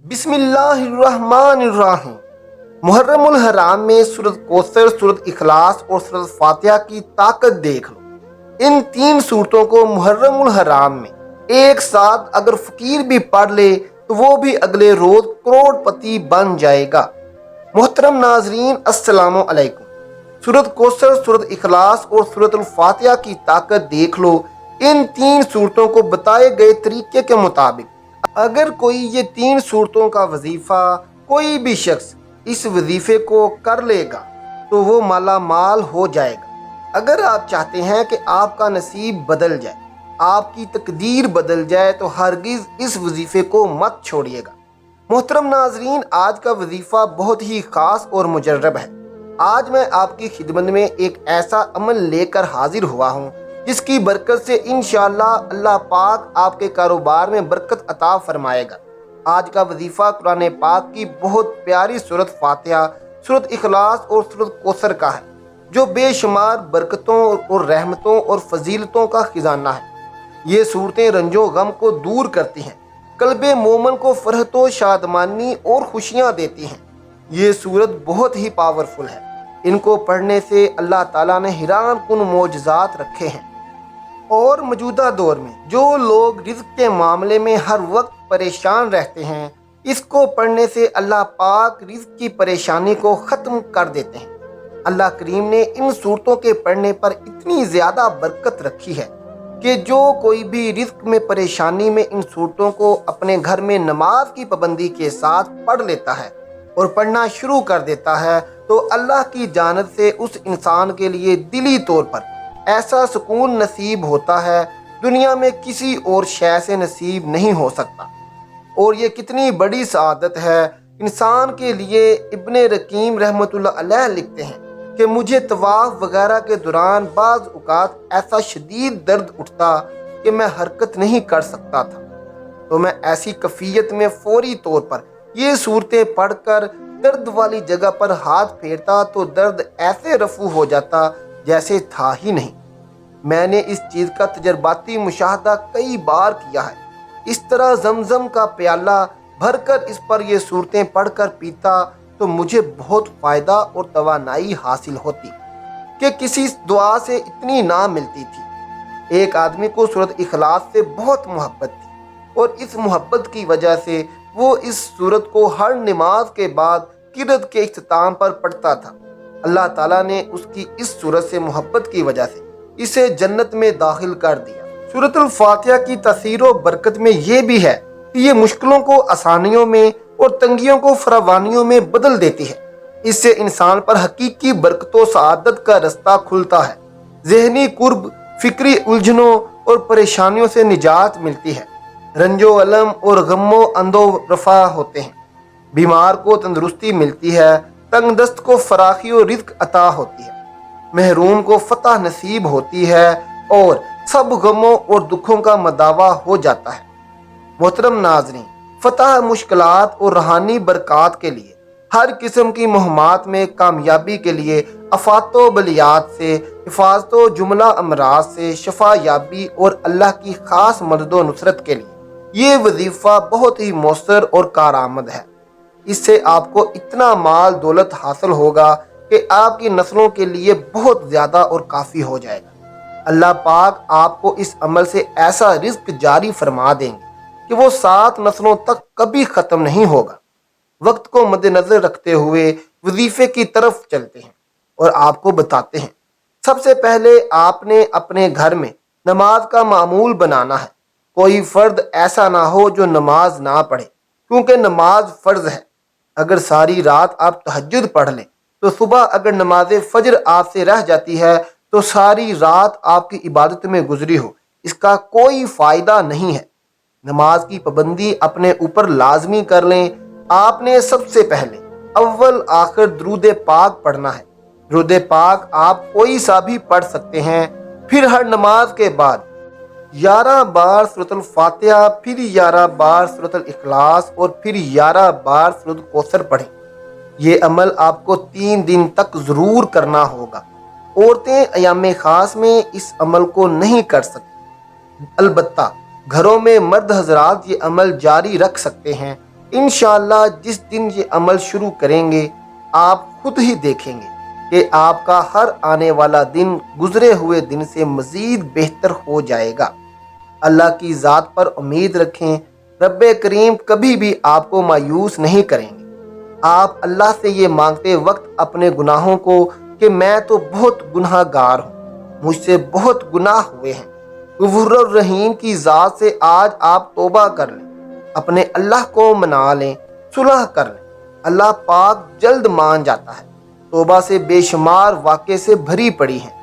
بسم اللہ الرحمن الرحیم۔ محرم الحرام میں سورۃ کوثر، سورۃ اخلاص اور سورۃ فاتحہ کی طاقت دیکھ لو۔ ان تین سورتوں کو محرم الحرام میں ایک ساتھ اگر فقیر بھی پڑھ لے تو وہ بھی اگلے روز کروڑ پتی بن جائے گا۔ محترم ناظرین، السلام علیکم۔ سورۃ کوثر، سورۃ اخلاص اور سورۃ الفاتحہ کی طاقت دیکھ لو۔ ان تین سورتوں کو بتائے گئے طریقے کے مطابق اگر کوئی یہ تین صورتوں کا وظیفہ، کوئی بھی شخص اس وظیفے کو کر لے گا تو وہ مالا مال ہو جائے گا۔ اگر آپ چاہتے ہیں کہ آپ کا نصیب بدل جائے، آپ کی تقدیر بدل جائے، تو ہرگز اس وظیفے کو مت چھوڑیے گا۔ محترم ناظرین، آج کا وظیفہ بہت ہی خاص اور مجرب ہے۔ آج میں آپ کی خدمت میں ایک ایسا عمل لے کر حاضر ہوا ہوں جس کی برکت سے انشاءاللہ اللہ پاک آپ کے کاروبار میں برکت عطا فرمائے گا۔ آج کا وظیفہ قرآن پاک کی بہت پیاری سورۃ فاتحہ، سورۃ اخلاص اور سورۃ کوثر کا ہے، جو بے شمار برکتوں اور رحمتوں اور فضیلتوں کا خزانہ ہے۔ یہ صورتیں رنج و غم کو دور کرتی ہیں، قلب مومن کو فرحت و شادمانی اور خوشیاں دیتی ہیں۔ یہ صورت بہت ہی پاورفل ہے۔ ان کو پڑھنے سے اللہ تعالیٰ نے حیران کن معجزات رکھے ہیں۔ اور موجودہ دور میں جو لوگ رزق کے معاملے میں ہر وقت پریشان رہتے ہیں، اس کو پڑھنے سے اللہ پاک رزق کی پریشانی کو ختم کر دیتے ہیں۔ اللہ کریم نے ان صورتوں کے پڑھنے پر اتنی زیادہ برکت رکھی ہے کہ جو کوئی بھی رزق میں پریشانی میں ان صورتوں کو اپنے گھر میں نماز کی پابندی کے ساتھ پڑھ لیتا ہے اور پڑھنا شروع کر دیتا ہے، تو اللہ کی جانب سے اس انسان کے لیے دلی طور پر ایسا سکون نصیب ہوتا ہے دنیا میں کسی اور شے سے نصیب نہیں ہو سکتا۔ اور یہ کتنی بڑی سعادت ہے انسان کے لیے۔ ابن رقیم رحمۃ اللہ علیہ لکھتے ہیں کہ مجھے طواف وغیرہ کے دوران بعض اوقات ایسا شدید درد اٹھتا کہ میں حرکت نہیں کر سکتا تھا، تو میں ایسی کیفیت میں فوری طور پر یہ صورتیں پڑھ کر درد والی جگہ پر ہاتھ پھیرتا تو درد ایسے رفع ہو جاتا جیسے تھا ہی نہیں۔ میں نے اس چیز کا تجرباتی مشاہدہ کئی بار کیا ہے۔ اس طرح زمزم کا پیالہ بھر کر اس پر یہ صورتیں پڑھ کر پیتا تو مجھے بہت فائدہ اور توانائی حاصل ہوتی کہ کسی دعا سے اتنی نہ ملتی تھی۔ ایک آدمی کو سورۃ اخلاص سے بہت محبت تھی اور اس محبت کی وجہ سے وہ اس سورت کو ہر نماز کے بعد قرأت کے اختتام پر پڑھتا تھا۔ اللہ تعالیٰ نے اس کی اس سورت سے محبت کی وجہ سے اسے جنت میں داخل کر دیا۔ سورۃ الفاتحہ کی تاثیر و برکت میں یہ بھی ہے کہ یہ مشکلوں کو آسانیوں میں اور تنگیوں کو فراوانیوں میں بدل دیتی ہے۔ اس سے انسان پر حقیقی برکت و سعادت کا رستہ کھلتا ہے۔ ذہنی قرب، فکری الجھنوں اور پریشانیوں سے نجات ملتی ہے۔ رنج و علم اور غم و اندو رفع ہوتے ہیں۔ بیمار کو تندرستی ملتی ہے، تنگ دست کو فراخی و رزق عطا ہوتی ہے، محروم کو فتح نصیب ہوتی ہے اور سب غموں اور دکھوں کا مداوا ہو جاتا ہے۔ محترم ناظرین، فتح مشکلات اور روحانی برکات کے لیے، ہر قسم کی مہمات میں کامیابی کے لیے، آفات و بلیات سے حفاظت و جملہ امراض سے شفا یابی اور اللہ کی خاص مدد و نصرت کے لیے یہ وظیفہ بہت ہی مؤثر اور کارآمد ہے۔ اس سے آپ کو اتنا مال دولت حاصل ہوگا کہ آپ کی نسلوں کے لیے بہت زیادہ اور کافی ہو جائے گا۔ اللہ پاک آپ کو اس عمل سے ایسا رزق جاری فرما دیں گے کہ وہ 7 نسلوں تک کبھی ختم نہیں ہوگا۔ وقت کو مد نظر رکھتے ہوئے وظیفے کی طرف چلتے ہیں اور آپ کو بتاتے ہیں۔ سب سے پہلے آپ نے اپنے گھر میں نماز کا معمول بنانا ہے۔ کوئی فرد ایسا نہ ہو جو نماز نہ پڑھے، کیونکہ نماز فرض ہے۔ اگر ساری رات آپ تہجد پڑھ لیں تو صبح اگر نماز فجر آپ سے رہ جاتی ہے تو ساری رات آپ کی عبادت میں گزری ہو، اس کا کوئی فائدہ نہیں ہے۔ نماز کی پابندی اپنے اوپر لازمی کر لیں۔ آپ نے سب سے پہلے اول آخر درود پاک پڑھنا ہے۔ درود پاک آپ کوئی سا بھی پڑھ سکتے ہیں۔ پھر ہر نماز کے بعد 11 بار سورۃ الفاتحہ، پھر 11 بار سورۃ الاخلاص اور پھر 11 بار سورۃ کوثر پڑھیں۔ یہ عمل آپ کو 3 دن تک ضرور کرنا ہوگا۔ عورتیں ایام خاص میں اس عمل کو نہیں کر سکتی، البتہ گھروں میں مرد حضرات یہ عمل جاری رکھ سکتے ہیں۔ انشاءاللہ جس دن یہ عمل شروع کریں گے آپ خود ہی دیکھیں گے کہ آپ کا ہر آنے والا دن گزرے ہوئے دن سے مزید بہتر ہو جائے گا۔ اللہ کی ذات پر امید رکھیں، رب کریم کبھی بھی آپ کو مایوس نہیں کریں گے۔ آپ اللہ سے یہ مانگتے وقت اپنے گناہوں کو کہ میں تو بہت گناہ گار ہوں، مجھ سے بہت گناہ ہوئے ہیں، غفور الرحیم کی ذات سے آج آپ توبہ کر لیں، اپنے اللہ کو منا لیں، صلح کر لیں۔ اللہ پاک جلد مان جاتا ہے۔ توبہ سے بے شمار واقعے سے بھری پڑی ہیں۔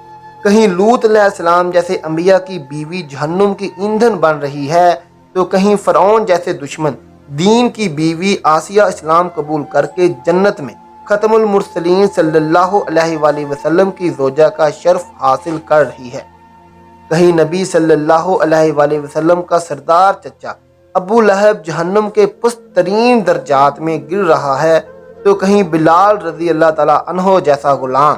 کہیں لوط علیہ السلام جیسے انبیاء کی بیوی جہنم کی ایندھن بن رہی ہے، تو کہیں فرعون جیسے دشمن دین کی بیوی آسیہ اسلام قبول کر کے جنت میں ختم المرسلین صلی اللہ علیہ وآلہ وسلم کی زوجہ کا شرف حاصل کر رہی ہے۔ کہیں نبی صلی اللہ علیہ وآلہ وسلم کا سردار چچا ابو لہب جہنم کے پست ترین درجات میں گر رہا ہے، تو کہیں بلال رضی اللہ تعالیٰ عنہ جیسا غلام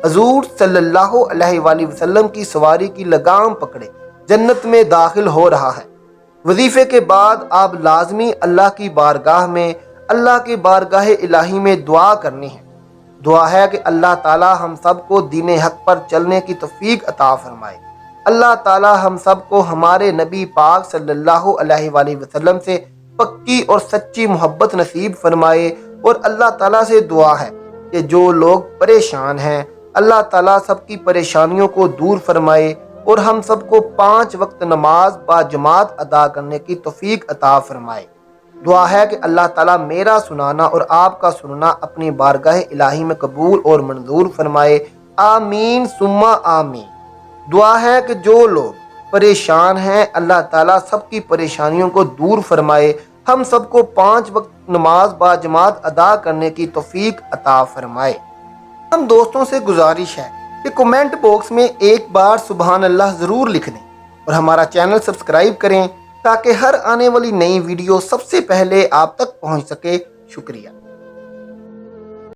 حضور صلی اللہ علیہ وآلہ وسلم کی سواری کی لگام پکڑے جنت میں داخل ہو رہا ہے۔ وظیفے کے بعد آپ لازمی اللہ کی بارگاہ میں، اللہ کی بارگاہ الہی میں دعا کرنی ہے۔ دعا ہے کہ اللہ تعالی ہم سب کو دین حق پر چلنے کی توفیق عطا فرمائے۔ اللہ تعالی ہم سب کو ہمارے نبی پاک صلی اللہ علیہ وآلہ وسلم سے پکی اور سچی محبت نصیب فرمائے، اور اللہ تعالیٰ سے دعا ہے کہ جو لوگ پریشان ہیں اللہ تعالیٰ سب کی پریشانیوں کو دور فرمائے، اور ہم سب کو 5 وقت نماز با جماعت ادا کرنے کی توفیق عطا فرمائے۔ دعا ہے کہ اللہ تعالیٰ میرا سنانا اور آپ کا سننا اپنی بارگاہ الہی میں قبول اور منظور فرمائے۔ آمین ثم آمین۔ دعا ہے کہ جو لوگ پریشان ہیں اللہ تعالیٰ سب کی پریشانیوں کو دور فرمائے، ہم سب کو 5 وقت نماز با جماعت ادا کرنے کی توفیق عطا فرمائے۔ ہم دوستوں سے گزارش ہے کہ کمنٹ باکس میں ایک بار سبحان اللہ ضرور لکھ دیں، اور ہمارا چینل سبسکرائب کریں تاکہ ہر آنے والی نئی ویڈیو سب سے پہلے آپ تک پہنچ سکے۔ شکریہ۔